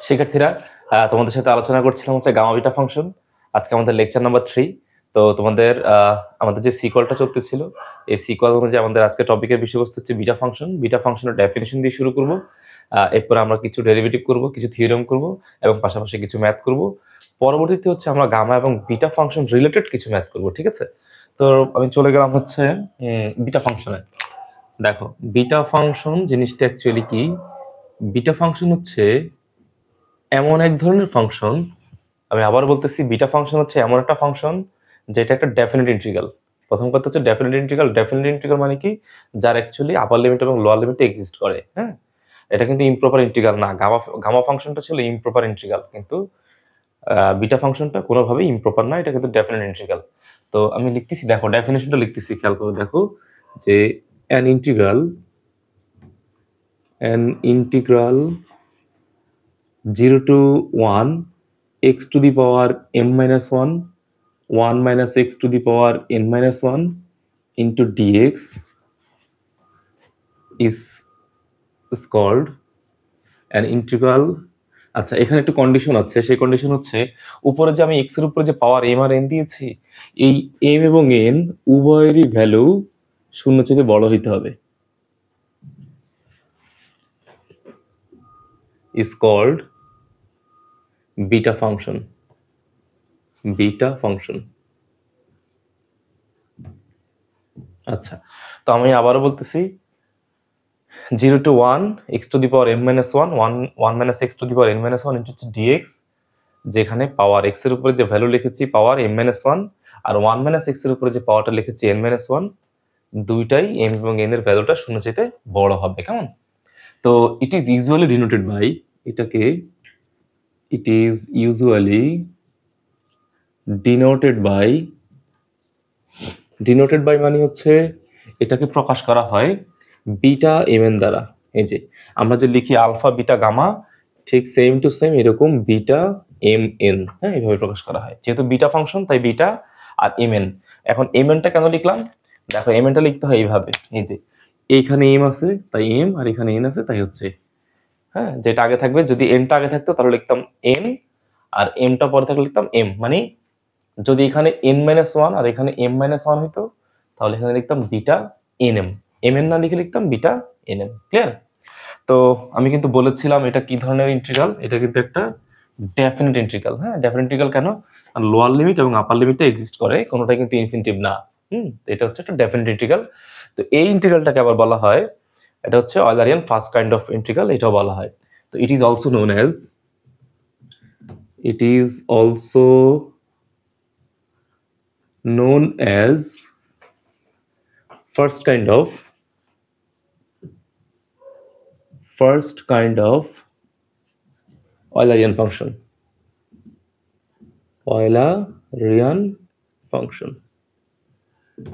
শিক্ষার্থীরা, তোমাদের সাথে আলোচনা করছিলাম হচ্ছে গামা বিটা ফাংশন। আজকে আমাদের লেকচার নাম্বার 3। তো তোমাদের আমাদের যে সিকোয়ালটা চলতেছিল, এই সিকোয়াল অনুযায়ী আমাদের আজকে টপিকের বিষয়বস্তু হচ্ছে বিটা ফাংশন। বিটা ফাংশনের ডেফিনিশন দিয়ে শুরু করব। এরপর আমরা কিছু ডেরিভেটিভ করব, কিছু থিওরেম করব এবং পাশাপাশি কিছু ম্যাথ করব। পরবর্তীতে হচ্ছে আমরা গামা এবং বিটা ফাংশন রিলেটেড কিছু ম্যাথ করব, ঠিক আছে? তো আমি চলে গেলাম হচ্ছে বিটা ফাংশনে। দেখো, বিটা ফাংশন জিনিসটা অ্যাকচুয়ালি কি? বিটা ফাংশন হচ্ছে এমন এক ধরনের ফাংশন, আমি আবার বলতেছি, বিটা ফাংশন হচ্ছে এমন একটা ফাংশন যেটা একটা ডেফিনিট ইন্টিগ্রাল। প্রথম কথা হচ্ছে ডেফিনিট ইন্টিগ্রাল। ডেফিনিট ইন্টিগ্রাল মানে কি? যার অ্যাকচুয়ালি আপার লিমিট এবং লোয়ার লিমিটে এক্সিস্ট করে। হ্যাঁ, এটা কিন্তু ইমপ্রপার ইন্টিগ্রাল না। গামা ফাংশনটা ছিল ইমপ্রপার ইন্টিগ্রাল, কিন্তু বিটা ফাংশনটা কোনোভাবেই ইমপ্রপার না, এটা কিন্তু ডেফিনিট ইন্টিগ্রাল। তো আমি লিখতেছি, দেখো ডেফিনেশনটা লিখতেছি, খেয়াল করে দেখো যে an integral 0 to 1 x to the power m minus 1 1 minus x to the power n minus 1 into dx is called an integral. আচ্ছা, এখানে একটু কন্ডিশন আছে। সেই কন্ডিশন হচ্ছে, উপরে যে আমি x এর উপরে যে পাওয়ার m আর n দিয়েছি, এই m এবং n উভয়েরই ভ্যালু শূন্য থেকে বড় হইতে হবে। is called beta function. Beta function. আচ্ছা, তো আমি আবারও বলতেছি, 0 to 1 x to the power m minus 1 1 minus x to the power n minus 1 into dx, যেখানে পাওয়ার x এর উপরে যে ভ্যালু লিখেছি পাওয়ার m minus 1 আর 1 minus x এর উপরে যে পাওয়ারটা লিখেছি n minus 1, দুইটাই m এবং n এর ভ্যালুটা শূন্য চাইতে বড় হবে। কেমন? তো it is usually denoted by, এটাকে it is usually denoted by মানে হচ্ছে এটাকে প্রকাশ করা হয় বিটা এম এন দ্বারা। এই যে আমরা যে লিখি আলফা বিটা গামা, ঠিক সেম টু সেম এরকম বিটা এম এন, হ্যাঁ, এইভাবে প্রকাশ করা হয়। যেহেতু বিটা ফাংশন তাই বিটা আর এম এন। এখন এম এনটা কেন লিখলাম? দেখো, এম এনটা লিখতে হয় এইভাবে, এই যে এইখানে এম আছে তাই এম, আর এখানে এন আছে তাই হচ্ছে, হ্যাঁ, যেটা আগে থাকবে। যদি এনটা আগে থাকতো তাহলে লিখতাম এন, আর এমটা পরে থাকলে লিখতাম এম। মানে যদি এখানে n মাইনাস ওয়ান আর এখানে m মাইনাস ওয়ান হইতো, তাহলে এখানে লিখতাম beta n m. M n না লিখে লিখতাম বিটা এন এম। ক্লিয়ার? তো আমি কিন্তু বলেছিলাম এটা কি ধরনের ইন্টিগ্রাল, এটা কিন্তু একটা ডেফিনিট ইন্টিগ্রাল। হ্যাঁ, ডেফিনিট ইন্টিগ্রাল কেন? আর লোয়ার লিমিট এবং আপার লিমিটে এক্সিস্ট করে, কোনোটাই কিন্তু ইনফিনিটিভ না। এটা হচ্ছে একটা ডেফিনিট ইন্টিগ্রাল। তো এই ইন্টিগ্রালটাকে আবার বলা হয়, এটা হচ্ছে Eulerian first kind of integral, এটাও বলা হয়। তো it is also known as first kind of Eulerian function.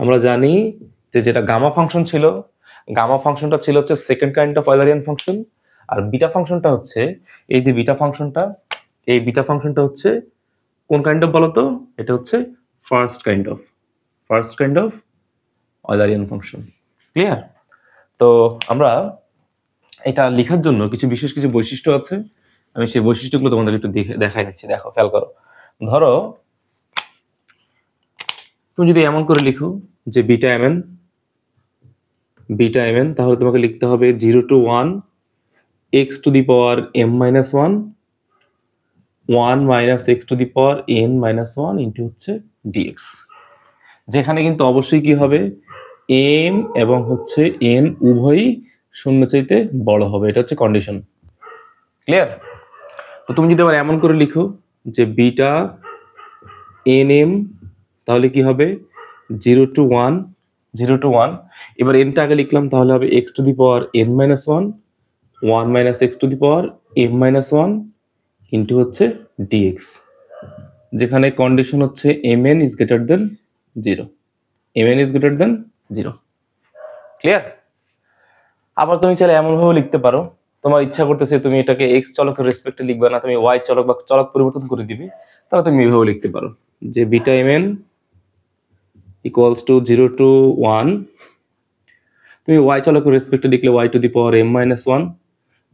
আমরা জানি যে যেটা গামা ফাংশন ছিল, গামা ফাংশনটা ছিল হচ্ছে second kind of Eulerian function, আর বিটা ফাংশনটা হচ্ছে, এই যে বিটা ফাংশনটা, এই বিটা ফাংশনটা হচ্ছে কোন কাইন্ড অফ বলতো? এটা হচ্ছে first kind of Eulerian function. Clear? তো আমরা এটা লেখার জন্য বিশেষ কিছু বৈশিষ্ট্য আছে, আমি সেই বৈশিষ্ট্যগুলো তোমাদের একটু দেখাই দিচ্ছি। দেখো, খেয়াল করো। ধরো তুমি যদি এমন করে লিখো যে বিটা এম এন, তাহলে তোমাকে লিখতে হবে 0 to 1 x to the power m minus 1 1 minus x to the power n minus 1 into হচ্ছে dx, যেখানে কিন্তু অবশ্যই কি হবে, m এবং হচ্ছে n উভয়ই শূন্য চাইতে বড় হবে। এটা হচ্ছে কন্ডিশন। ক্লিয়ার? তো তুমি যদি আবার এমন করে লিখো যে বিটা এন এম, তাহলে কি হবে 0 to 1, এবার এনটা আগে লিখলাম, তাহলে হবে x to the power n minus 1 1 minus x to the power m minus 1 into হচ্ছে dx, যেখানে কন্ডিশন হচ্ছে mn is greater than 0। Clear? আবার তুমি চাইলে এমন ভাবে লিখতে পারো, তোমার ইচ্ছা করতেছে তুমি এটাকে x চলকের রেসপেক্টে লিখবে না, তুমি y চলক বা চলক পরিবর্তন করে দিবে, তাহলে তুমি এইভাবে লিখতে পারো যে beta mn equals to 0 to 1, তুমি y চলকের রেসপেক্টে লিখলে y to the power m minus 1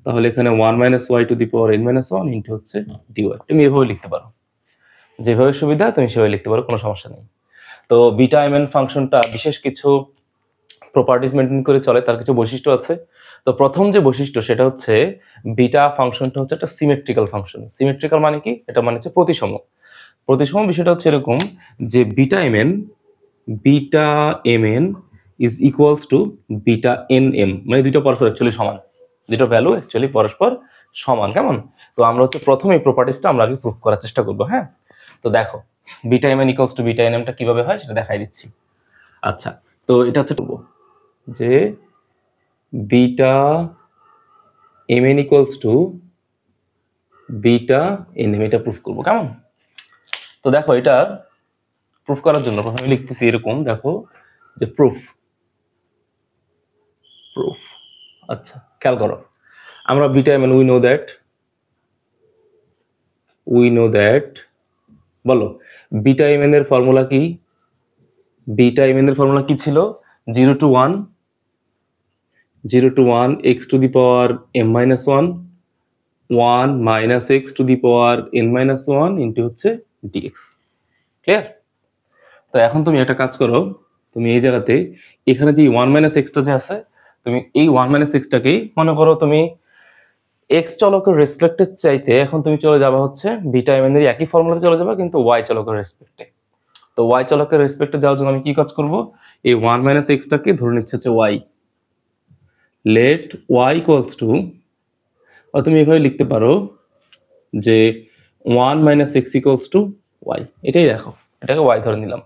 তাহলে এখানে 1 minus Y to the power N minus one into হচ্ছে ডিওয়াই। তুমি এভাবে লিখতে পারো, যেভাবে সুবিধা তুমি সেভাবে লিখতে পারো, কোনো সমস্যা নেই। তো বিটা এম এন ফাংশনটা বিশেষ কিছু প্রপার্টিজ মেনটেন করে চলে, তার কিছু বৈশিষ্ট্য আছে। তো প্রথম যে বৈশিষ্ট্য সেটা হচ্ছে বিটা ফাংশনটা হচ্ছে একটা সিমেট্রিক্যাল ফাংশন। সিমেট্রিক্যাল মানে কি? এটা মানে হচ্ছে প্রতিসম। প্রতিসম বিষয়টা হচ্ছে এরকম যে beta M n is equals to beta n m, মানে দুইটা পরস্পর অ্যাকচুয়ালি সমান, দুটো ভ্যালু অ্যাকচুয়ালি পরস্পর সমান। কেমন? তো আমরা হচ্ছে প্রথম এই প্রপার্টিসটা আমরা আগে প্রুফ করার চেষ্টা করবো। হ্যাঁ, তো দেখো beta M N equals to beta N এমটা কিভাবে হয় সেটা দেখাই দিচ্ছি। আচ্ছা, তো এটা হচ্ছে যে beta M N equals to beta n m, এটা প্রুফ করবো। কেমন? তো দেখো এটা প্রুফ করার জন্য প্রথমে লিখতেছি এরকম, দেখো যে প্রুফ। আচ্ছা, খেয়াল করো, আমরা beta M n we know that বলো বিটা এম এন এর ফর্মুলা কি? বিটা এম এন এর ফর্মুলা কি ছিল? 0 to 1 x to the power m minus 1 1 minus x to the power n minus 1 into হচ্ছে dx। ক্লিয়ার? তো এখন তুমি একটা কাজ করো, তুমি এই জায়গাতে এখানে যে 1 minus x টা যে আছে, তুমি এই 1 minus x টাকেই মনে করো তুমি x চলকের রেসপেক্টের চাইতে এখন তুমি চলে যাবা হচ্ছে বিটা এম এন এর একই ফর্মুলাতে চলে যাবা, কিন্তু y চলকের রেসপেক্টে। তো y চলকের রেসপেক্টে যাওয়ার জন্য আমি কি কাজ করব? এই 1 minus x টাকে ধরে নিচ্ছে হচ্ছে y। Let y equals to, তুমি এভাবে লিখতে পারো যে 1 minus x equals to y। এটাই দেখো, এটাকে y ধরে নিলাম।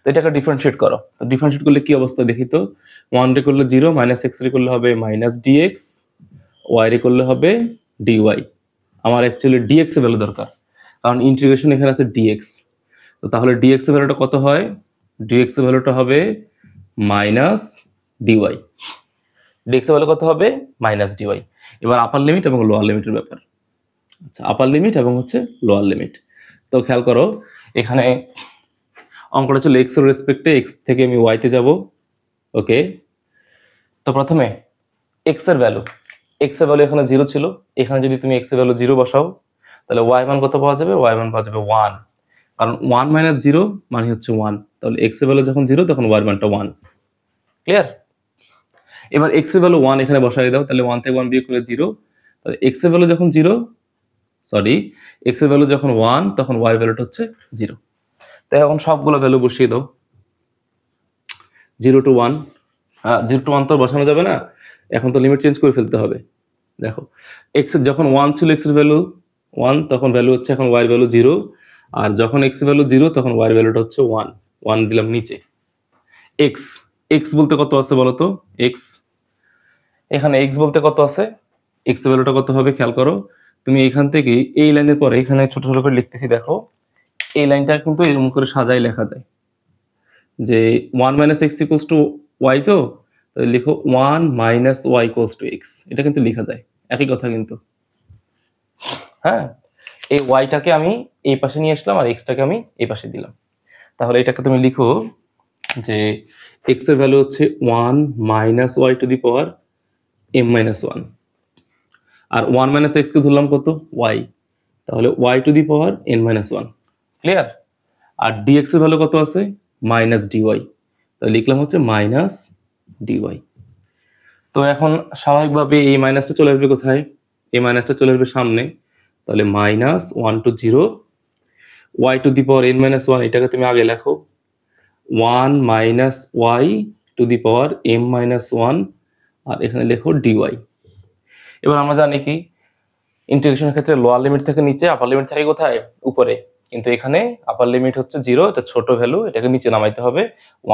তো এটাকে ডিফারেন্সিয়েট করো। তো ডিফারেন্সিয়েট করলে কি অবস্থা দেখি তো, 1 রে করলে 0, মাইনাস x রে করলে হবে মাইনাস dx, y রে করলে হবে dy। আমার অ্যাকচুয়ালি dx এর ভ্যালু দরকার, কারণ ইন্টিগ্রেশন এখানে আছে dx। তো তাহলে dx এর ভ্যালুটা কত হয়? dx এর ভ্যালুটা হবে মাইনাস dy। dx এর ভ্যালু কত হবে? Minus dy। এবার আপার লিমিট এবং লোয়ার লিমিটের ব্যাপার। আচ্ছা, আপার লিমিট এবং হচ্ছে লোয়ার লিমিট। তো খেয়াল করো, এখানে অঙ্কটা ছিল এক্স এর রেসপেক্টে, এক্স থেকে আমি ওয়াই তে যাব। ওকে, তো প্রথমে এক্স এর ভ্যালু এখানে 0 ছিল, এখানে যদি তুমি এক্স এর ভ্যালু 0 বসাও তাহলে ওয়াই মান কত পাওয়া যাবে? ওয়াই মান পাওয়া যাবে 1, কারণ 1 মাইনাস 0 মানে হচ্ছে 1। তাহলে এক্স এর ভ্যালু যখন 0 তখন ওয়াই মানটা 1। ক্লিয়ার? এবার এক্স এর ভ্যালু 1 এখানে বসাই দাও, তাহলে 1 থেকে 1 বিয়োগ করলে 0। তাহলে এক্স এর ভ্যালু যখন 0, এক্স এর ভ্যালু যখন 1 তখন ওয়াই এর ভ্যালুটা হচ্ছে 0। তাই এখন সবগুলো ভ্যালু বসিয়ে দাও। 0 to 1, 0 to 1 তো বসানো যাবে না, এখন তো লিমিট চেঞ্জ করে ফেলতে হবে। দেখো এক্স এর যখন 1 ছিল এক্স এর ভ্যালু 1, তখন ভ্যালু হচ্ছে এখন ওয়াই এর ভ্যালু 0, আর যখন এক্স এর ভ্যালু 0 তখন ওয়াই এর ভ্যালুটা হচ্ছে 1 দিলাম নিচে। এক্স বলতে কত আছে বলো তো? এখানে এক্স বলতে কত আছে? এক্স এর ভ্যালুটা কত হবে খেয়াল করো, তুমি এখান থেকে এই লাইনের পরে এখানে ছোট ছোট করে লিখতেছি, দেখো এই লাইনটা কিন্তু এরকম করে সাজাই লেখা যায় যে 1 minus x equals to y. তো লিখো 1 minus y equals to x, এটা কিন্তু লেখা যায়, একই কথা কিন্তু। হ্যাঁ, এই ওয়াইটাকে আমি এই পাশে নিয়ে আসলাম আর এক্সটাকে আমি এই পাশে দিলাম। তাহলে এটাকে তুমি লিখো যে এক্স এর ভ্যালু হচ্ছে 1 minus Y to the power M minus 1, আর 1 মাইনাস এক্স কে ধরলাম কত? ওয়াই, তাহলে Y to the power N minus 1। Clear? আর ডিএক্স এর ভ্যালু কত আছে? মাইনাস ডিওয়াই, তাহলে লিখলাম হচ্ছে মাইনাস ডিওয়াই। তো এখন স্বাভাবিকভাবে এই মাইনাসটা চলে আসবে কোথায়? এই মাইনাসটা চলে আসবে সামনে, তাহলে minus 1 to 0 y to the power N minus 1, এটাকে তুমি আগে লেখো 1 minus Y to the power M minus 1, আর এখানে লেখো ডিওয়াই। এবার আমরা জানি কি ইন্টিগ্রেশনের ক্ষেত্রে লোয়ার লিমিট থেকে নিচে, আপার লিমিট থেকে কোথায়? উপরে। কিন্তু এখানে আপার লিমিট হচ্ছে 0, এটা ছোট ভ্যালু, এটাকে নিচে নামাইতে হবে,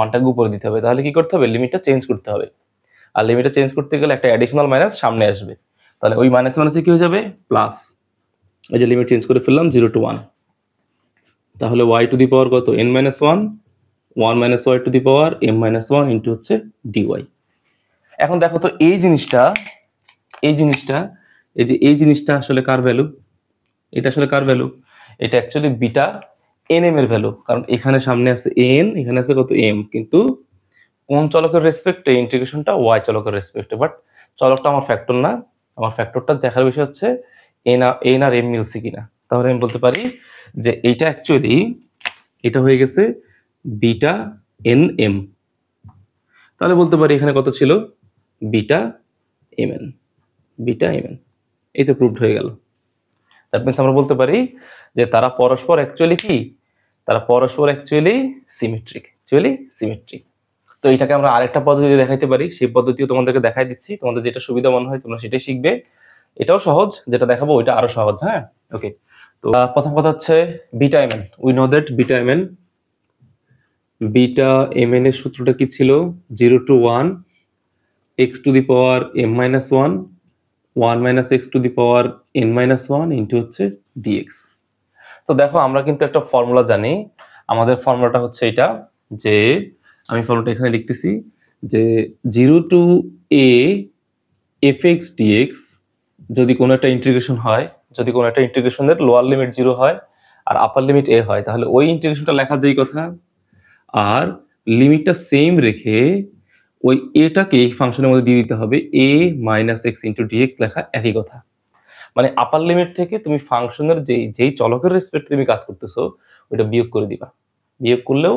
1টাকে উপরে দিতে হবে। তাহলে কি করতে হবে? লিমিটটা চেঞ্জ করতে হবে। আর লিমিটটা চেঞ্জ করতে গেলে একটা অ্যাডিশনাল মাইনাস সামনে আসবে, তাহলে ওই মাইনাস মাইনাসে কি হয়ে যাবে? প্লাস। এই যে লিমিট চেঞ্জ করে ফেললাম 0 to 1, তাহলে ওয়াই টু দি পাওয়ার কত? N minus 1, 1 minus Y to the power M minus 1 into হচ্ছে ডিওয়াই। এখন দেখো তো এই জিনিসটা এই জিনিসটা আসলে কার ভ্যালু? এটা আসলে কার ভ্যালু? এটা অ্যাকচুয়ালি বিটা এন এম এর ভ্যালু, কারণ এখানে সামনে আছে এন, এখানে আছে কত? এম। কিন্তু কোন চলকের রেসপেক্টে? ইন্টিগ্রেশনটা ওয়াই চলকের রেসপেক্টে, বাট চলকটা আমার ফ্যাক্টর না, আমার ফ্যাক্টরটা দেখার বিষয় হচ্ছে এন আর এম মিলছে কিনা। তাহলে আমি বলতে পারি যে এইটা অ্যাকচুয়ালি এটা হয়ে গেছে বিটা এন এম। তাহলে বলতে পারি এখানে কত ছিল, beta M n, beta M n. এই তো প্রুভড হয়ে গেল। দ্যাট মিনস আমরা বলতে পারি যে তারা পরস্পর অ্যাকচুয়ালি কি, তারা পরস্পর অ্যাকচুয়ালি সিমেট্রিক। তো এটাকে আমরা আরেকটা পদ্ধতি দেখাইতে পারি, সেই পদ্ধতিও তোমাদেরকে দেখাই দিচ্ছি। তোমাদের যেটা সুবিধা মনে হয় তোমরা সেটাই শিখবে। এটাও সহজ, যেটা দেখাবো ওইটা আরো সহজ। হ্যাঁ, ওকে। তো প্রথম কথা হচ্ছে beta M n. We know that beta M n এর সূত্রটা কি ছিল, 0 to 1 x to the power m minus 1 1 minus x to the power n minus 1 into হচ্ছে dx। তো দেখো আমরা কিন্তু একটা ফর্মুলা জানি, আমাদের ফর্মুলাটা হচ্ছে এটা, যে আমি ফর্মুলাটা এখানে লিখতেছি যে 0 to a fx dx যদি কোনো একটা ইন্টিগ্রেশন হয়, যদি কোনো একটা ইন্টিগ্রেশনের লোয়ার লিমিট 0 হয় আর আপার লিমিট a হয়, তাহলে ওই ইন্টিগ্রেশনটা লেখা যায় কথা, আর লিমিটটা সেম রেখে ওই এটাকে এই ফাংশনের মধ্যে দিয়ে দিতে হবে a minus x into dx, লেখা একই কথা। মানে আপার লিমিট থেকে তুমি ফাংশনের যেই চলকের রেসপেক্ট তুমি কাজ করতেছো ওইটা বিয়োগ করে দিবা। বিয়োগ করলেও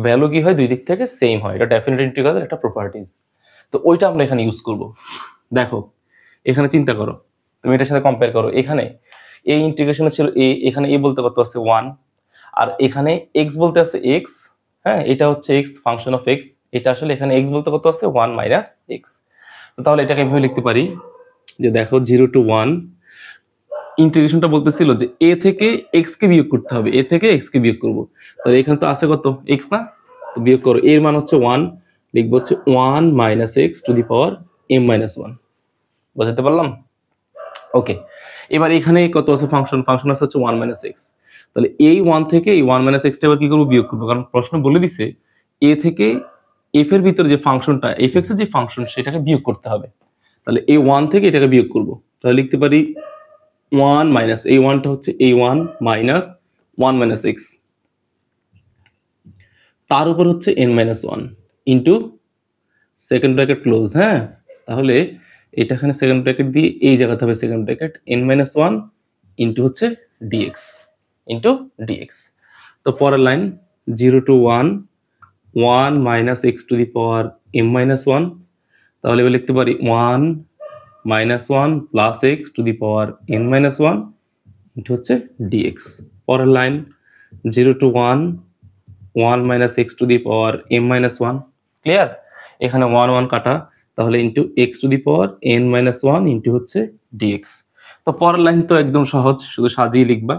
ভ্যালু কি হয়, দুই দিক থেকে সেম হয়। এটা ডেফিনেট ইন্টিগ্রালের একটা প্রপার্টিজ। তো ওইটা আমরা এখানে ইউজ করব। দেখো এখানে চিন্তা করো, তুমি এটার সাথে কম্পেয়ার করো। এখানে এই ইন্টিগ্রেশনে ছিল এ, এখানে এ বলতে কত আছে 1, আর এখানে এক্স বলতে আছে এক্স। হ্যাঁ, এটা হচ্ছে এক্স, ফাংশন অফ এক্স। এটা আসলে এখানে এক্স বলতে কত আছে 1 মাইনাস এক্স। তো তাহলে এটাকে এভাবে লিখতে পারি যে দেখো 0 to 1 ইন্টিগ্রেশনটা বলতেছিল যে এ থেকে এক্স কে বিয়োগ করতে হবে, এ থেকে এক্স কে বিয়োগ করব। তাহলে এখানে তো আছে কত এক্স না, তো বিয়োগ করো। এর মান হচ্ছে 1, লিখবো হচ্ছে 1 minus x to the power M minus 1। বুঝতে পারলাম? ওকে, এবার এখানে কত আছে ফাংশন আছে হচ্ছে 1 মাইনাস এক্স। তাহলে এই 1 থেকে এই 1 মাইনাস এক্সটা এবার কি করবো, বিয়োগ করবো। কারণ প্রশ্ন বলে দিছে এ থেকে এফ এর ভিতরে যে ফাংশনটা, এফ এক্স এর যে ফাংশন সেটাকে বিয়োগ করতে হবে। তাহলে এই 1 থেকে এটাকে বিয়োগ করব। তাহলে লিখতে পারি 1 মাইনাস, এই 1টা হচ্ছে এই 1 মাইনাস 1 মাইনাস এক্স, তার উপর হচ্ছে n minus 1 into second bracket close. হ্যাঁ, তাহলে এটা এখানে সেকেন্ড ব্র্যাকেট দিয়ে এই জায়গাতে হবে second bracket n minus 1 into হচ্ছে dx ইন্টু dx। তো পরের line 0 to 1 1 minus x to the power m minus 1। তাহলে এবার লিখতে পারি 1 minus 1 plus x to the power n minus 1 into হচ্ছে dx। পরের line 0 to 1 1 minus x to the power m minus 1। Clear? এখানে 1 1 কাটা, তাহলে into x to the power n minus 1 into হচ্ছে dx। তো পরের লাইন তো একদম সহজ, শুধু সাজিয়ে লিখবা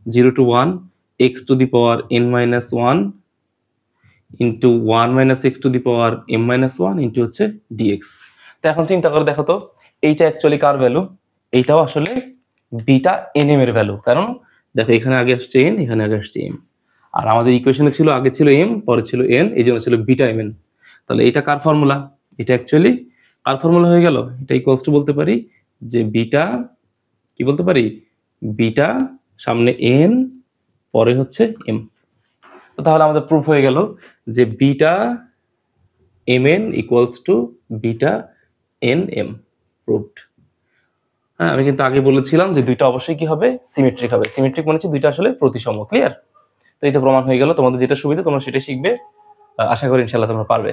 0 to 1 x to the power n minus 1 into 1 minus x to the power m minus 1 into হচ্ছে dx। তো এখন চিন্তা করে দেখো তো, এইটা অ্যাকচুয়ালি কার ভ্যালু? এইটাও আসলে বিটা এন এম এর ভ্যালু। কারণ দেখো এখানে আগে আসছে n, এখানে আগে আসছে m, আর আমাদের ইকুয়েশনে ছিল আগে ছিল m, পরে ছিল n, এই জন্য ছিল বিটা এম এন। তাহলে এটা কার ফর্মুলা? এটা অ্যাকচুয়ালি কার ফর্মুলা হয়ে গেল? এটা ইকুয়ালস টু বলতে পারি যে বিটা, কি বলতে পারি, বিটা সামনে n পরে হচ্ছে m। তো তাহলে আমাদের প্রুফ হয়ে গেল যে beta M N equals to beta n m. Proved. হ্যাঁ, আমি কিন্তু আগে বলেছিলাম যে দুইটা অবশ্যই কি হবে, সিমেট্রিক হবে। সিমেট্রিক মানে হচ্ছে দুইটা আসলে প্রতিসম। ক্লিয়ার? তো এটা প্রমাণ হয়ে গেল। তোমাদের যেটা সুবিধা তোমরা সেটা শিখবে। আশা করি ইনশাআল্লাহ তোমরা পারবে।